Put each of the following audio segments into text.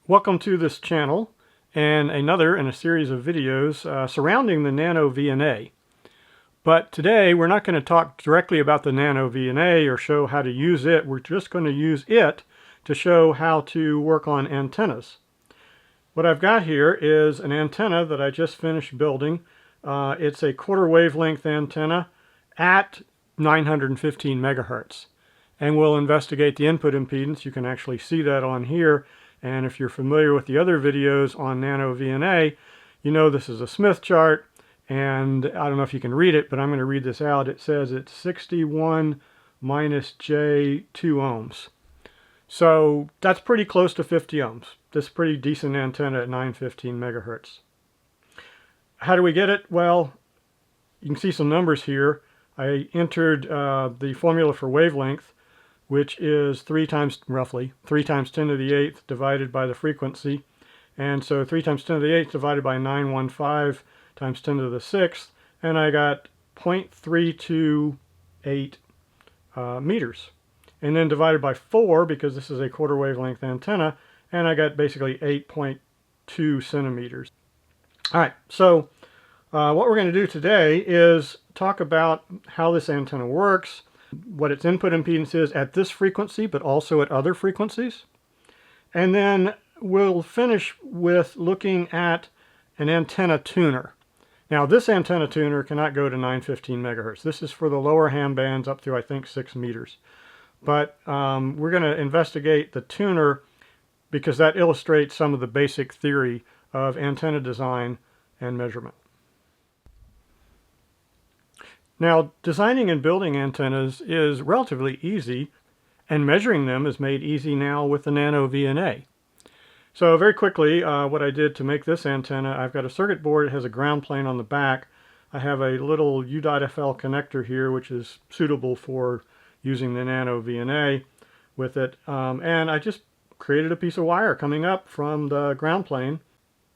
Welcome to this channel and another in a series of videos surrounding the NanoVNA. But today we're not going to talk directly about the NanoVNA or show how to use it. We're just going to use it to show how to work on antennas. What I've got here is an antenna that I just finished building. It's a quarter wavelength antenna at 915 megahertz. And we'll investigate the input impedance. You can actually see that on here. And if you're familiar with the other videos on NanoVNA, you know this is a Smith chart. And I don't know if you can read it, but I'm going to read this out. It says it's 61 minus J 2 ohms. So that's pretty close to 50 ohms. This is a pretty decent antenna at 915 megahertz. How do we get it? Well, you can see some numbers here. I entered the formula for wavelength, which is roughly 3 times 10 to the 8th divided by the frequency. And so 3 times 10 to the 8th divided by 915 times 10 to the 6th, and I got 0.328 meters. And then divided by 4, because this is a quarter wavelength antenna, and I got basically 8.2 centimeters. All right, so what we're going to do today is talk about how this antenna works, what its input impedance is at this frequency, but also at other frequencies. And then we'll finish with looking at an antenna tuner. Now, this antenna tuner cannot go to 915 megahertz. This is for the lower ham bands up to, I think, 6 meters. But we're going to investigate the tuner because that illustrates some of the basic theory of antenna design and measurement. Now, designing and building antennas is relatively easy, and measuring them is made easy now with the NanoVNA. So very quickly, what I did to make this antenna, I've got a circuit board. It has a ground plane on the back. I have a little U.FL connector here, which is suitable for using the NanoVNA with it. And I just created a piece of wire coming up from the ground plane.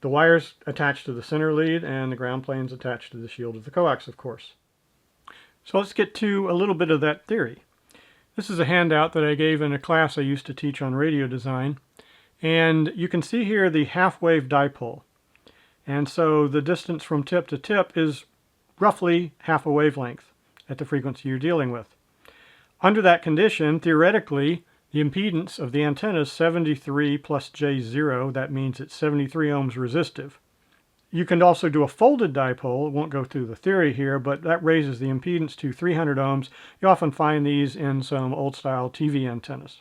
The wire's attached to the center lead, and the ground plane's attached to the shield of the coax, of course. So let's get to a little bit of that theory. This is a handout that I gave in a class I used to teach on radio design. And you can see here the half-wave dipole. And so the distance from tip to tip is roughly half a wavelength at the frequency you're dealing with. Under that condition, theoretically, the impedance of the antenna is 73 plus J0. That means it's 73 ohms resistive. You can also do a folded dipole. It won't go through the theory here, but that raises the impedance to 300 ohms. You often find these in some old-style TV antennas.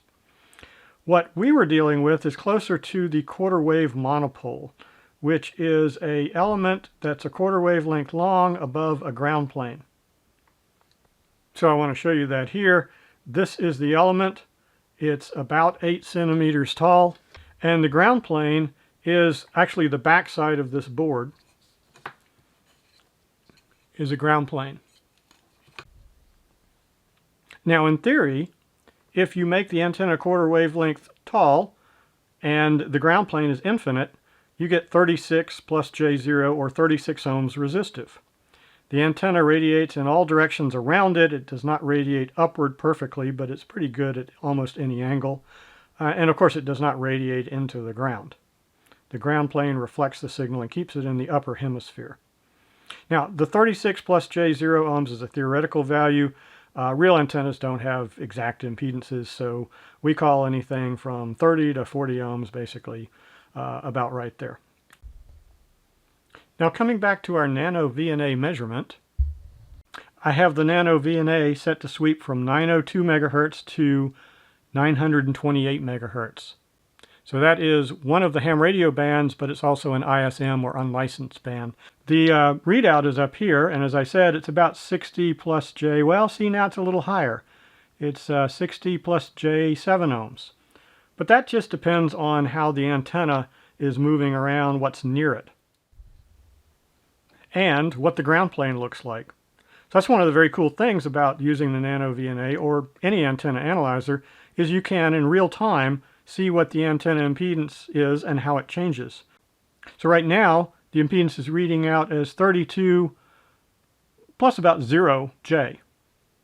What we were dealing with is closer to the quarter wave monopole, which is an element that's a quarter wavelength long above a ground plane. So I want to show you that here. This is the element. It's about 8 centimeters tall, and the ground plane is actually the back side of this board is a ground plane. Now in theory, if you make the antenna quarter wavelength tall and the ground plane is infinite, you get 36 plus J0 or 36 ohms resistive. The antenna radiates in all directions around it. It does not radiate upward perfectly, but it's pretty good at almost any angle. And of course it does not radiate into the ground. The ground plane reflects the signal and keeps it in the upper hemisphere. Now, the 36 plus J0 ohms is a theoretical value. Real antennas don't have exact impedances, so we call anything from 30 to 40 ohms basically about right there. Now, coming back to our NanoVNA measurement, I have the NanoVNA set to sweep from 902 megahertz to 928 megahertz. So that is one of the ham radio bands, but it's also an ISM or unlicensed band. The readout is up here, and as I said, it's about 60 plus J. Well, see, now it's a little higher. It's 60 plus J 7 ohms. But that just depends on how the antenna is moving around, what's near it, and what the ground plane looks like. So that's one of the very cool things about using the NanoVNA or any antenna analyzer is you can, in real time, see what the antenna impedance is and how it changes. So right now, the impedance is reading out as 32 plus about 0 J.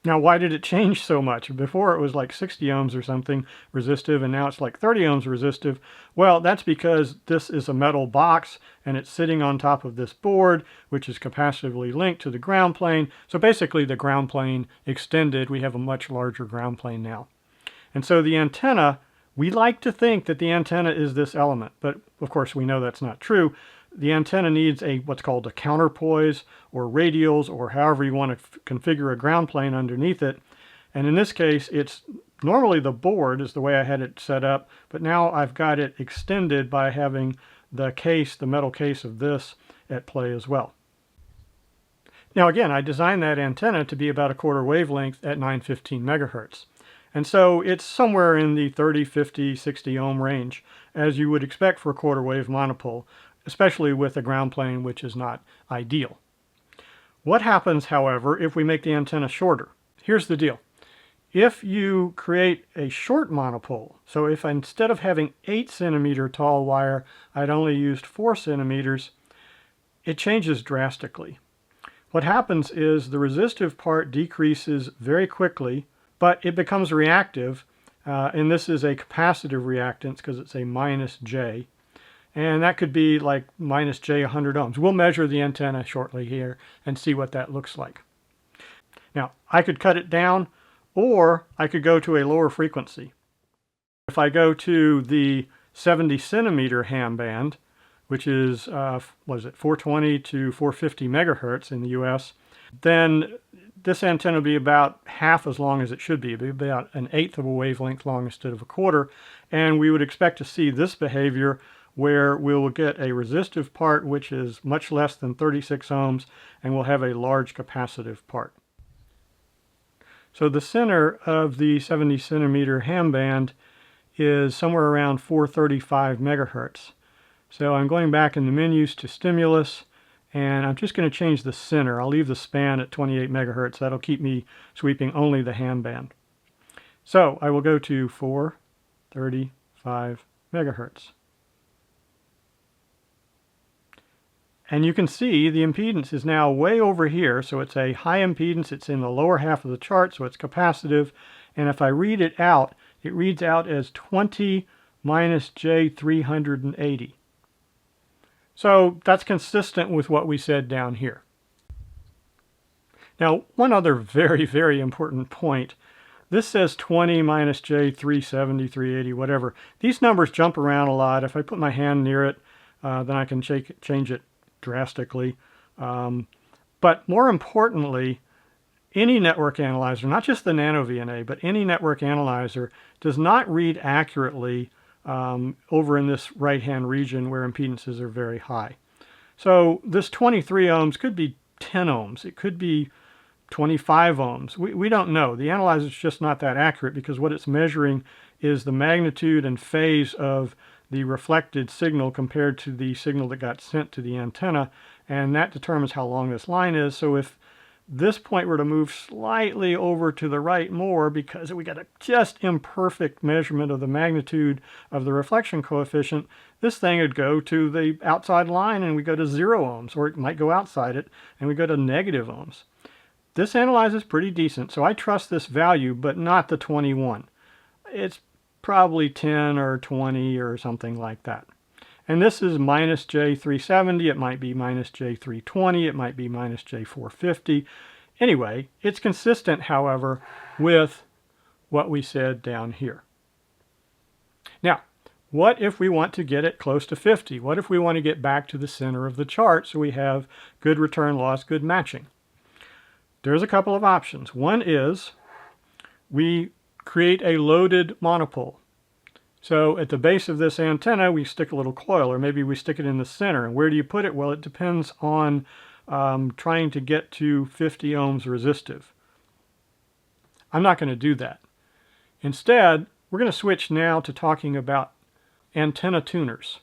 Now, why did it change so much? Before it was like 60 ohms or something resistive, and now it's like 30 ohms resistive. Well, that's because this is a metal box, and it's sitting on top of this board, which is capacitively linked to the ground plane. So basically, the ground plane extended. We have a much larger ground plane now. And so the antenna, we like to think that the antenna is this element, but of course we know that's not true. The antenna needs what's called a counterpoise or radials, or however you want to configure a ground plane underneath it. And in this case, it's normally the board is the way I had it set up, but now I've got it extended by having the case, the metal case of this at play as well. Now again, I designed that antenna to be about a quarter wavelength at 915 megahertz. And so it's somewhere in the 30, 50, 60 ohm range, as you would expect for a quarter wave monopole, especially with a ground plane, which is not ideal. What happens, however, if we make the antenna shorter? Here's the deal. If you create a short monopole, so if instead of having 8 centimeter tall wire, I'd only used 4 centimeters, it changes drastically. What happens is the resistive part decreases very quickly, but it becomes reactive, and this is a capacitive reactance because it's a minus J. And that could be like minus J 100 ohms. We'll measure the antenna shortly here and see what that looks like. Now, I could cut it down, or I could go to a lower frequency. If I go to the 70 centimeter ham band, which is, 420 to 450 megahertz in the US, then this antenna will be about half as long as it should be. It'll be about an eighth of a wavelength long instead of a quarter. And we would expect to see this behavior where we'll get a resistive part which is much less than 36 ohms, and we'll have a large capacitive part. So the center of the 70 centimeter ham band is somewhere around 435 megahertz. So I'm going back in the menus to stimulus, and I'm just going to change the center. I'll leave the span at 28 megahertz. That'll keep me sweeping only the ham band. So I will go to 435 megahertz. And you can see the impedance is now way over here, so it's a high impedance. It's in the lower half of the chart, so it's capacitive. And if I read it out, it reads out as 20 minus J 380. So that's consistent with what we said down here. Now, one other very, very important point. This says 20 minus J 370, 380, whatever. These numbers jump around a lot. If I put my hand near it, then I can change it drastically. But more importantly, any network analyzer, not just the NanoVNA, but any network analyzer does not read accurately over in this right-hand region where impedances are very high. So this 23 ohms could be 10 ohms. It could be 25 ohms. We don't know. The analyzer is just not that accurate because what it's measuring is the magnitude and phase of the reflected signal compared to the signal that got sent to the antenna, and that determines how long this line is. So if this point were to move slightly over to the right more because we got a just imperfect measurement of the magnitude of the reflection coefficient, this thing would go to the outside line and we go to 0 ohms, or it might go outside it and we go to negative ohms. This analyzes pretty decent, so I trust this value, but not the 21. It's probably 10 or 20 or something like that. And this is minus J370, it might be minus J320, it might be minus J450. Anyway, it's consistent, however, with what we said down here. Now, what if we want to get it close to 50? What if we want to get back to the center of the chart so we have good return loss, good matching? There's a couple of options. One is we create a loaded monopole. So at the base of this antenna, we stick a little coil, or maybe we stick it in the center. And where do you put it? Well, it depends on trying to get to 50 ohms resistive. I'm not going to do that. Instead, we're going to switch now to talking about antenna tuners.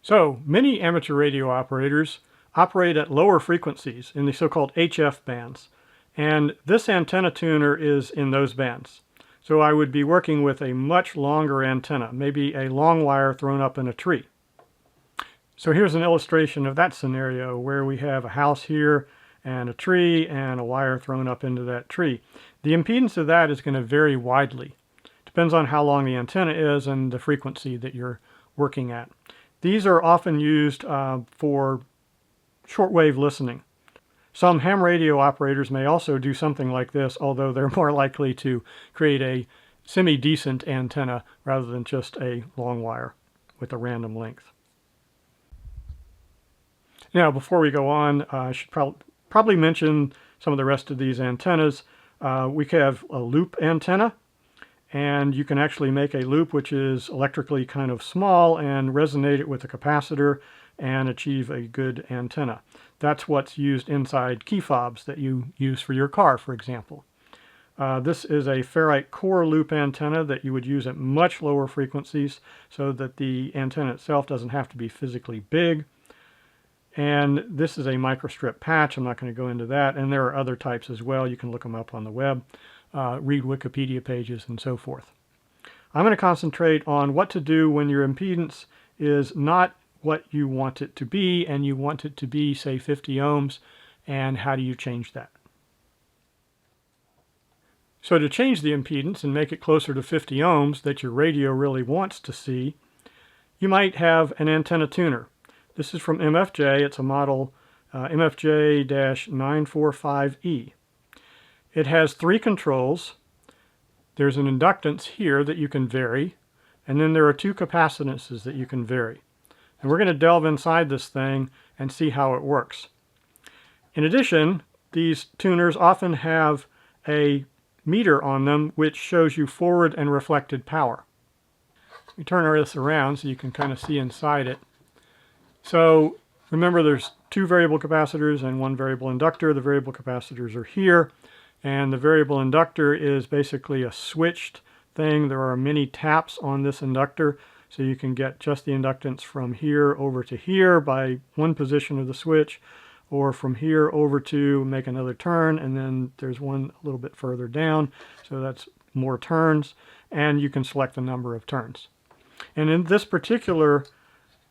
So many amateur radio operators operate at lower frequencies in the so-called HF bands. And this antenna tuner is in those bands. So I would be working with a much longer antenna, maybe a long wire thrown up in a tree. So here's an illustration of that scenario where we have a house here and a tree and a wire thrown up into that tree. The impedance of that is going to vary widely. Depends on how long the antenna is and the frequency that you're working at. These are often used for shortwave listening. Some ham radio operators may also do something like this, although they're more likely to create a semi-decent antenna rather than just a long wire with a random length. Now, before we go on, I should probably mention some of the rest of these antennas. We have a loop antenna, and you can actually make a loop which is electrically kind of small and resonate it with a capacitor and achieve a good antenna. That's what's used inside key fobs that you use for your car, for example. This is a ferrite core loop antenna that you would use at much lower frequencies so that the antenna itself doesn't have to be physically big. And this is a microstrip patch. I'm not going to go into that. And there are other types as well. You can look them up on the web, read Wikipedia pages, and so forth. I'm going to concentrate on what to do when your impedance is not what you want it to be, and you want it to be, say, 50 ohms, and how do you change that? So to change the impedance and make it closer to 50 ohms that your radio really wants to see, you might have an antenna tuner. This is from MFJ. It's a model MFJ-945E. It has 3 controls. There's an inductance here that you can vary, and then there are 2 capacitances that you can vary. And we're going to delve inside this thing and see how it works. In addition, these tuners often have a meter on them which shows you forward and reflected power. Let me turn this around so you can kind of see inside it. So remember, there's 2 variable capacitors and 1 variable inductor. The variable capacitors are here, and the variable inductor is basically a switched thing. There are many taps on this inductor, so you can get just the inductance from here over to here by one position of the switch, or from here over to make another turn, and then there's one a little bit further down, so that's more turns, and you can select the number of turns. And in this particular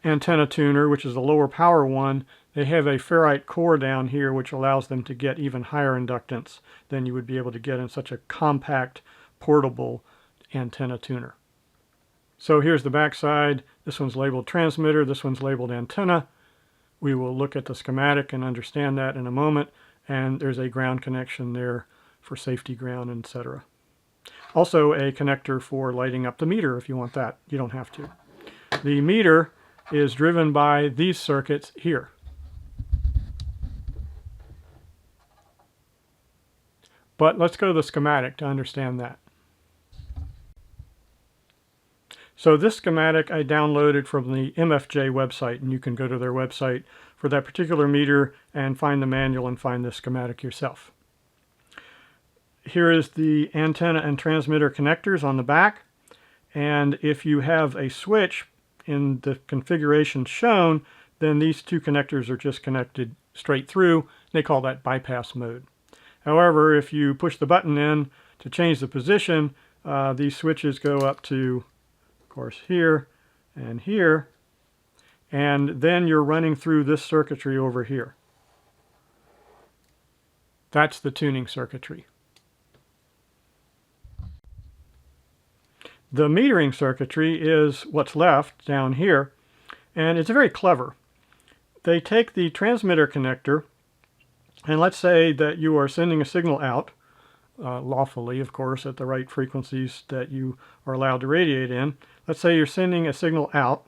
antenna tuner, which is the lower power one, they have a ferrite core down here which allows them to get even higher inductance than you would be able to get in such a compact, portable antenna tuner. So here's the back side. This one's labeled transmitter, this one's labeled antenna. We will look at the schematic and understand that in a moment, and there's a ground connection there for safety ground, etc. Also a connector for lighting up the meter if you want that. You don't have to. The meter is driven by these circuits here. But let's go to the schematic to understand that. So this schematic I downloaded from the MFJ website, and you can go to their website for that particular meter and find the manual and find the schematic yourself. Here is the antenna and transmitter connectors on the back, and if you have a switch in the configuration shown, then these 2 connectors are just connected straight through. They call that bypass mode. However, if you push the button in to change the position, these switches go up to, of course, here and here, and then you're running through this circuitry over here. That's the tuning circuitry. The metering circuitry is what's left down here, and it's very clever. They take the transmitter connector, and let's say that you are sending a signal out, lawfully, of course, at the right frequencies that you are allowed to radiate in. Let's say you're sending a signal out.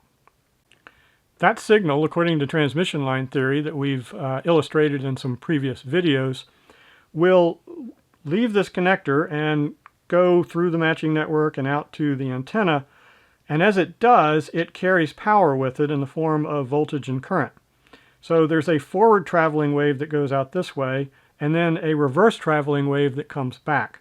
That signal, according to transmission line theory that we've illustrated in some previous videos, will leave this connector and go through the matching network and out to the antenna, and as it does, it carries power with it in the form of voltage and current. So there's a forward traveling wave that goes out this way, and then a reverse traveling wave that comes back.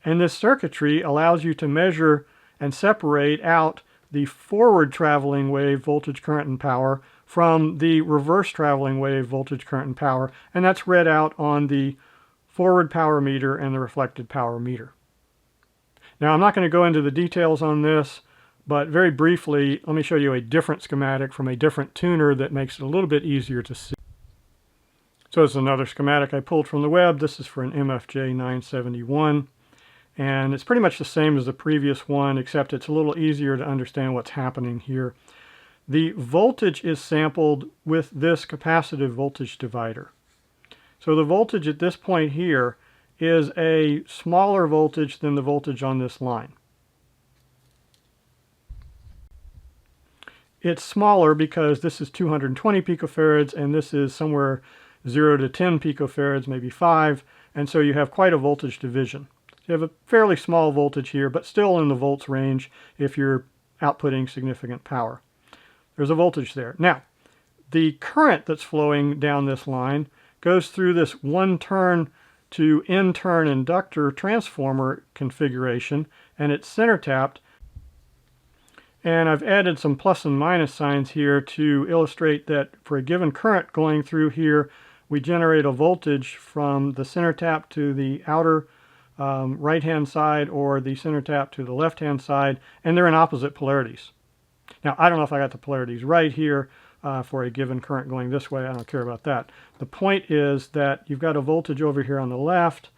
And this circuitry allows you to measure and separate out the forward traveling wave voltage, current, and power from the reverse traveling wave voltage, current, and power, and that's read out on the forward power meter and the reflected power meter. Now, I'm not going to go into the details on this, But very briefly, let me show you a different schematic from a different tuner that makes it a little bit easier to see. So it's another schematic I pulled from the web. This is for an MFJ 971. And it's pretty much the same as the previous one, except it's a little easier to understand what's happening here. The voltage is sampled with this capacitive voltage divider. So the voltage at this point here is a smaller voltage than the voltage on this line. It's smaller because this is 220 picofarads and this is somewhere 0 to 10 picofarads, maybe 5, and so you have quite a voltage division. You have a fairly small voltage here, but still in the volts range if you're outputting significant power. There's a voltage there. Now, the current that's flowing down this line goes through this one-turn to n-turn inductor transformer configuration, and it's center tapped. And I've added some plus and minus signs here to illustrate that for a given current going through here, we generate a voltage from the center tap to the outer right-hand side or the center tap to the left-hand side, and they're in opposite polarities. Now, I don't know if I got the polarities right here for a given current going this way. I don't care about that. The point is that you've got a voltage over here on the left,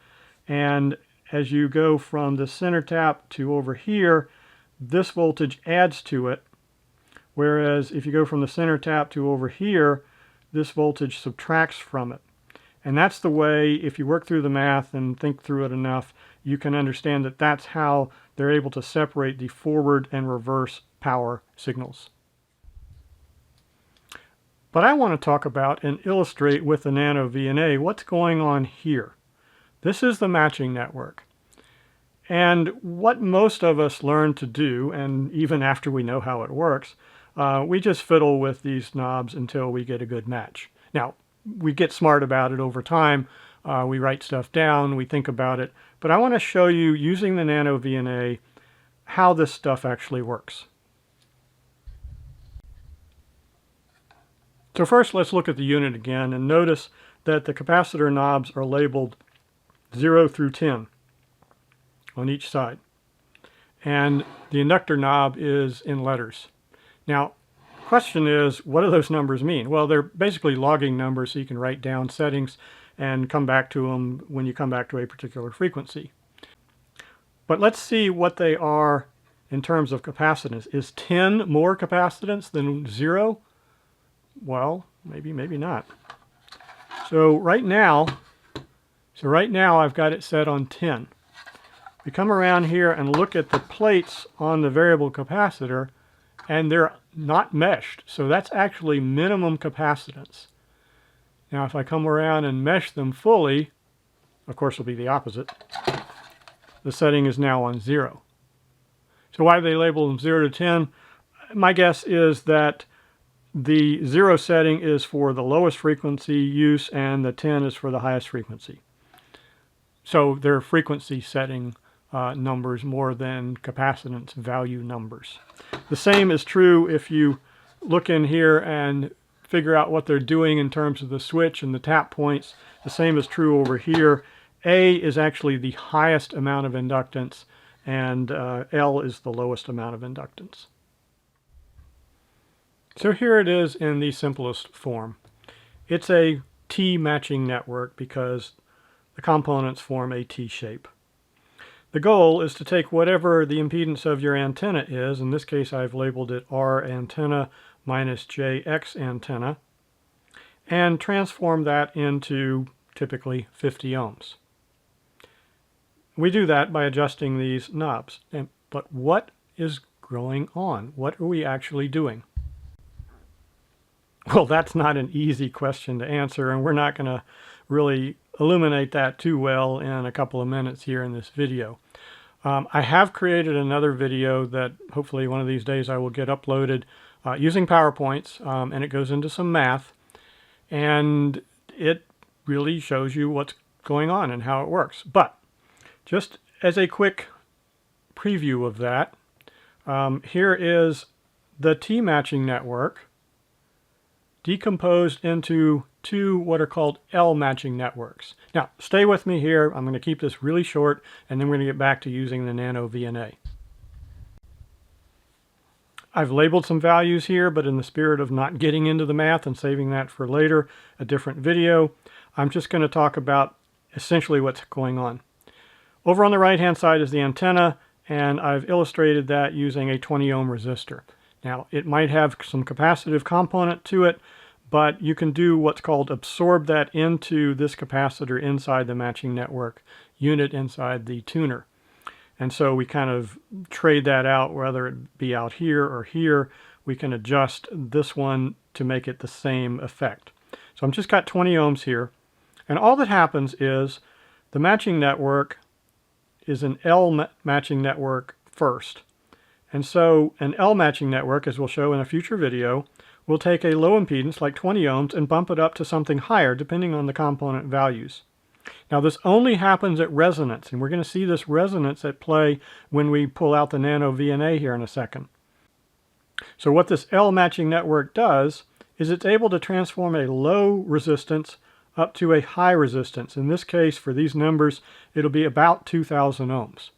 and as you go from the center tap to over here, this voltage adds to it, whereas if you go from the center tap to over here, this voltage subtracts from it. And that's the way, if you work through the math and think through it enough, you can understand that that's how they're able to separate the forward and reverse power signals. But I want to talk about and illustrate with the NanoVNA what's going on here. This is the matching network. And what most of us learn to do, and even after we know how it works, we just fiddle with these knobs until we get a good match. Now, we get smart about it over time. We write stuff down, we think about it. But I want to show you, using the NanoVNA, how this stuff actually works. So first, let's look at the unit again and notice that the capacitor knobs are labeled 0 through 10 on each side. And the inductor knob is in letters. Now, the question is, what do those numbers mean? Well, they're basically logging numbers, so you can write down settings and come back to them when you come back to a particular frequency. But let's see what they are in terms of capacitance. Is 10 more capacitance than 0? Well, maybe not. So right now I've got it set on 10. We come around here and look at the plates on the variable capacitor, and they're not meshed. So that's actually minimum capacitance. Now if I come around and mesh them fully, of course it'll be the opposite. The setting is now on 0. So why do they label them 0 to 10? My guess is that the 0 setting is for the lowest frequency use and the 10 is for the highest frequency. So they're frequency setting numbers more than capacitance value numbers. The same is true if you look in here and figure out what they're doing in terms of the switch and the tap points. The same is true over here. A is actually the highest amount of inductance, and L is the lowest amount of inductance. So here it is in the simplest form. It's a T matching network because the components form a T shape. The goal is to take whatever the impedance of your antenna is, in this case I've labeled it R antenna minus JX antenna, and transform that into typically 50 ohms. We do that by adjusting these knobs. But what is going on? What are we actually doing? Well, that's not an easy question to answer, and we're not going to really illuminate that too well in a couple of minutes here in this video. I have created another video that hopefully one of these days I will get uploaded using PowerPoints, and it goes into some math, and it really shows you what's going on and how it works. But just as a quick preview of that, here is the T matching network decomposed into two what are called L matching networks. Now, stay with me here. I'm going to keep this really short, and then we're going to get back to using the NanoVNA. I've labeled some values here, but in the spirit of not getting into the math and saving that for later, a different video, I'm just going to talk about essentially what's going on. Over on the right-hand side is the antenna, and I've illustrated that using a 20 ohm resistor. Now, it might have some capacitive component to it, but you can do what's called absorb that into this capacitor inside the matching network unit inside the tuner. And so we kind of trade that out, whether it be out here or here. We can adjust this one to make it the same effect. So I'm just got 20 ohms here. And all that happens is the matching network is an L matching network first. And so an L matching network, as we'll show in a future video, will take a low impedance like 20 ohms and bump it up to something higher depending on the component values. Now this only happens at resonance, and we're going to see this resonance at play when we pull out the NanoVNA here in a second. So what this L matching network does is it's able to transform a low resistance up to a high resistance. In this case, for these numbers, it'll be about 2,000 ohms.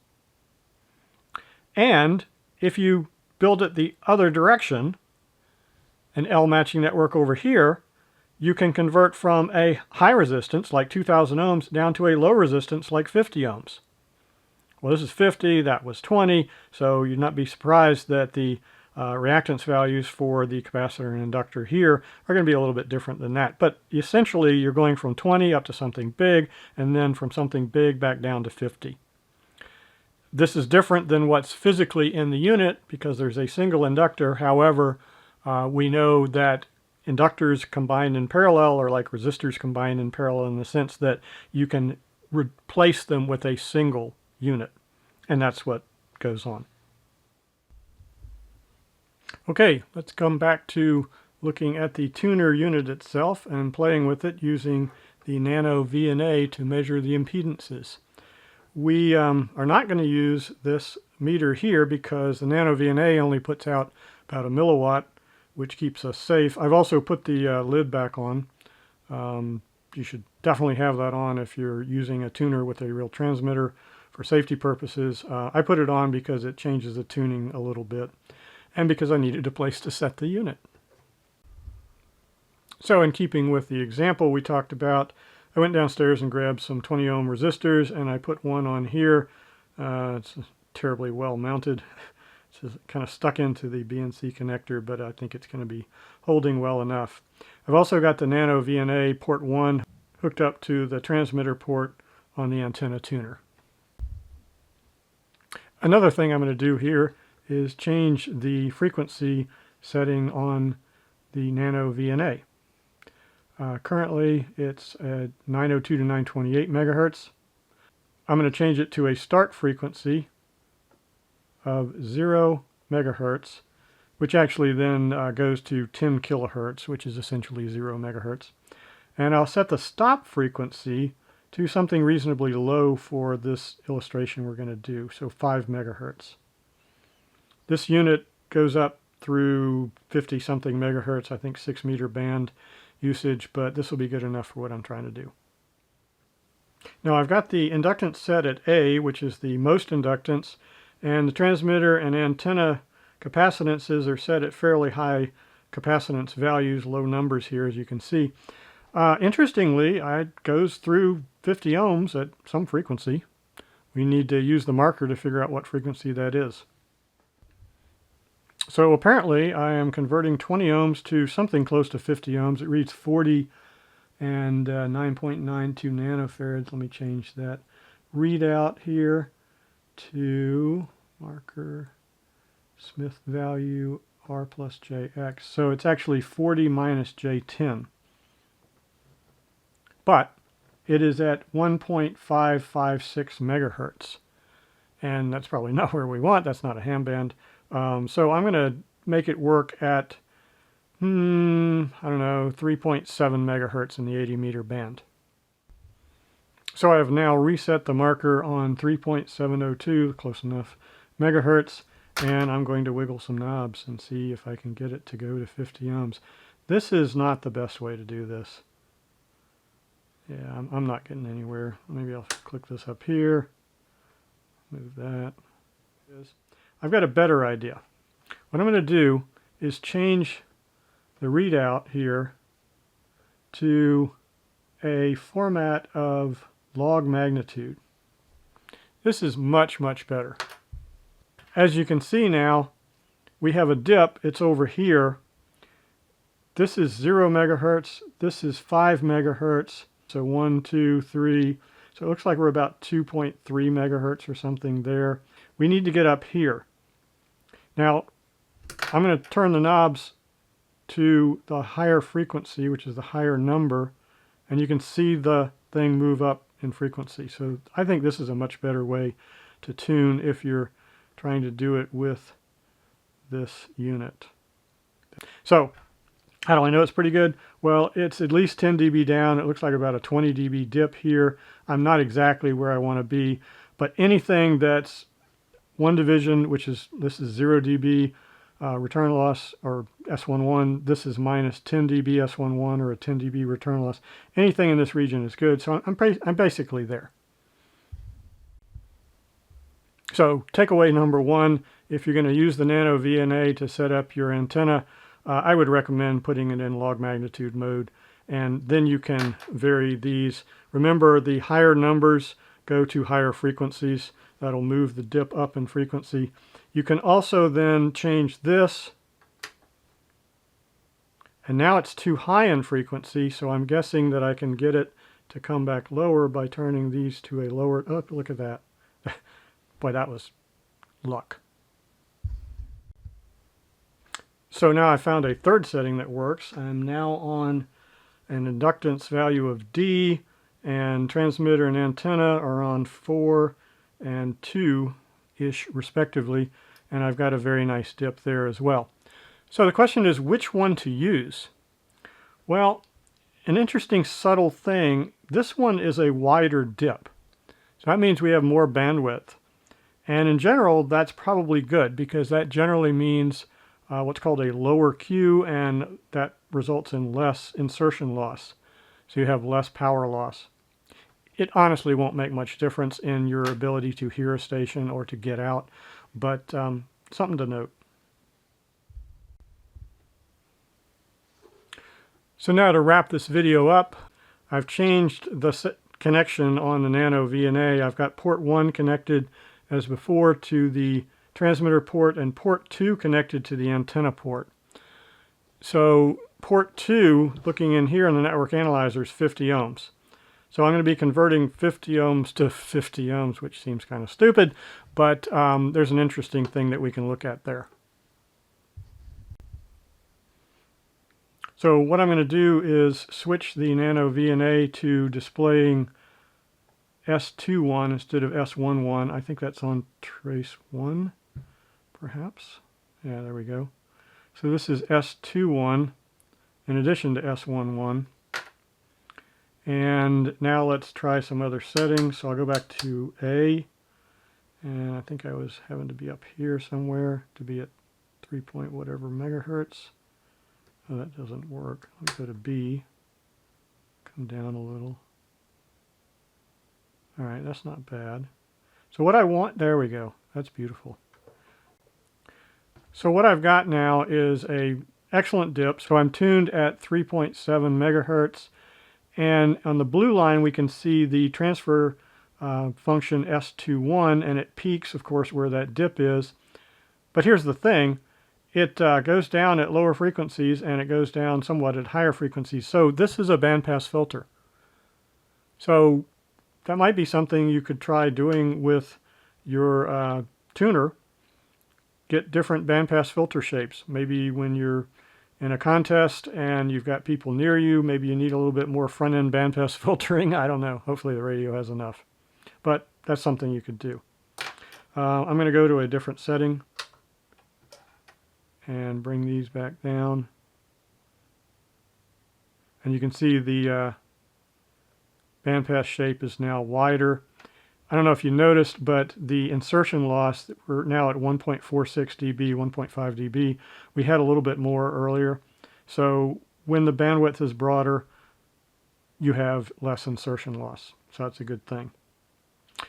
And if you build it the other direction, an L matching network over here, you can convert from a high resistance, like 2,000 ohms, down to a low resistance, like 50 ohms. Well, this is 50, that was 20, so you'd not be surprised that the reactance values for the capacitor and inductor here are going to be a little bit different than that. But essentially, you're going from 20 up to something big, and then from something big back down to 50. This is different than what's physically in the unit because there's a single inductor. However, we know that inductors combined in parallel are like resistors combined in parallel in the sense that you can replace them with a single unit. And that's what goes on. Okay, let's come back to looking at the tuner unit itself and playing with it using the NanoVNA to measure the impedances. We are not going to use this meter here because the NanoVNA only puts out about a milliwatt, which keeps us safe. I've also put the lid back on. You should definitely have that on if you're using a tuner with a real transmitter for safety purposes. I put it on because it changes the tuning a little bit and because I needed a place to set the unit. So in keeping with the example we talked about, I went downstairs and grabbed some 20 ohm resistors and I put one on here. It's terribly well mounted. It's kind of stuck into the BNC connector, but I think it's going to be holding well enough. I've also got the NanoVNA port 1 hooked up to the transmitter port on the antenna tuner. Another thing I'm going to do here is change the frequency setting on the NanoVNA. Currently it's at 902 to 928 megahertz. I'm going to change it to a start frequency of 0 megahertz, which actually then goes to 10 kilohertz, which is essentially 0 megahertz. And I'll set the stop frequency to something reasonably low for this illustration we're going to do, so 5 megahertz. This unit goes up through 50-something megahertz, I think 6 meter band usage, but this will be good enough for what I'm trying to do. Now I've got the inductance set at A, which is the most inductance, and the transmitter and antenna capacitances are set at fairly high capacitance values, low numbers here as you can see. Interestingly, it goes through 50 ohms at some frequency. We need to use the marker to figure out what frequency that is. So apparently I am converting 20 ohms to something close to 50 ohms. It reads 40 and 9.92 nanofarads. Let me change that readout here to marker Smith value R plus JX. So it's actually 40 minus J10. But it is at 1.556 megahertz. And that's probably not where we want. That's not a ham band. So I'm going to make it work at, I don't know, 3.7 megahertz in the 80 meter band. So I have now reset the marker on 3.702, close enough, megahertz, and I'm going to wiggle some knobs and see if I can get it to go to 50 ohms. This is not the best way to do this. Yeah, I'm not getting anywhere. Maybe I'll click this up here, move that. I've got a better idea. What I'm going to do is change the readout here to a format of log magnitude. This is much, much better. As you can see now, we have a dip. It's over here. This is 0 megahertz. This is 5 megahertz. So 1, 2, 3. So it looks like we're about 2.3 megahertz or something there. We need to get up here. Now, I'm going to turn the knobs to the higher frequency, which is the higher number, and you can see the thing move up in frequency. So I think this is a much better way to tune if you're trying to do it with this unit. So how do I know it's pretty good? Well, it's at least 10 dB down. It looks like about a 20 dB dip here. I'm not exactly where I want to be, but anything that's one division, which is, this is 0 dB return loss, or S11, this is minus 10 dB S11, or a 10 dB return loss. Anything in this region is good, so I'm basically there. So takeaway number one, if you're going to use the NanoVNA to set up your antenna, I would recommend putting it in log magnitude mode, and then you can vary these. Remember, the higher numbers go to higher frequencies. That'll move the dip up in frequency. You can also then change this, and now it's too high in frequency, so I'm guessing that I can get it to come back lower by turning these to a lower, oh, look at that. Boy, that was luck. So now I found a third setting that works. I'm now on an inductance value of D, and transmitter and antenna are on 4 and 2-ish respectively, and I've got a very nice dip there as well. So the question is which one to use? Well, an interesting subtle thing, this one is a wider dip. So that means we have more bandwidth. And in general, that's probably good, because that generally means what's called a lower Q, and that results in less insertion loss. So you have less power loss. It honestly won't make much difference in your ability to hear a station or to get out, but something to note. So now to wrap this video up, I've changed the connection on the NanoVNA. I've got port 1 connected as before to the transmitter port, and port 2 connected to the antenna port. So port 2, looking in here in the network analyzer, is 50 ohms. So I'm going to be converting 50 ohms to 50 ohms, which seems kind of stupid, but there's an interesting thing that we can look at there. So what I'm going to do is switch the NanoVNA to displaying S21 instead of S11. I think that's on trace 1, perhaps. Yeah, there we go. So this is S21 in addition to S11. And now let's try some other settings. So I'll go back to A, and I think I was having to be up here somewhere to be at 3 point whatever megahertz. Oh, that doesn't work. Let me go to B, come down a little. All right, that's not bad. So what I want, there we go. That's beautiful. So what I've got now is a excellent dip. So I'm tuned at 3.7 megahertz. And on the blue line, we can see the transfer function S21, and it peaks, of course, where that dip is. But here's the thing. It goes down at lower frequencies, and it goes down somewhat at higher frequencies. So this is a bandpass filter. So that might be something you could try doing with your tuner. Get different bandpass filter shapes. Maybe when you're in a contest and you've got people near you, maybe you need a little bit more front-end bandpass filtering. I don't know. Hopefully the radio has enough. But that's something you could do. I'm going to go to a different setting and bring these back down. And you can see the bandpass shape is now wider. I don't know if you noticed, but the insertion loss, we're now at 1.46 dB, 1.5 dB. We had a little bit more earlier. So when the bandwidth is broader, you have less insertion loss. So that's a good thing.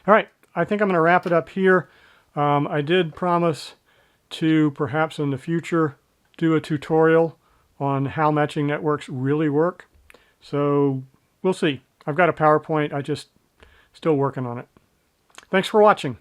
All right, I think I'm going to wrap it up here. I did promise to perhaps in the future do a tutorial on how matching networks really work. So we'll see. I've got a PowerPoint. I just still working on it. Thanks for watching.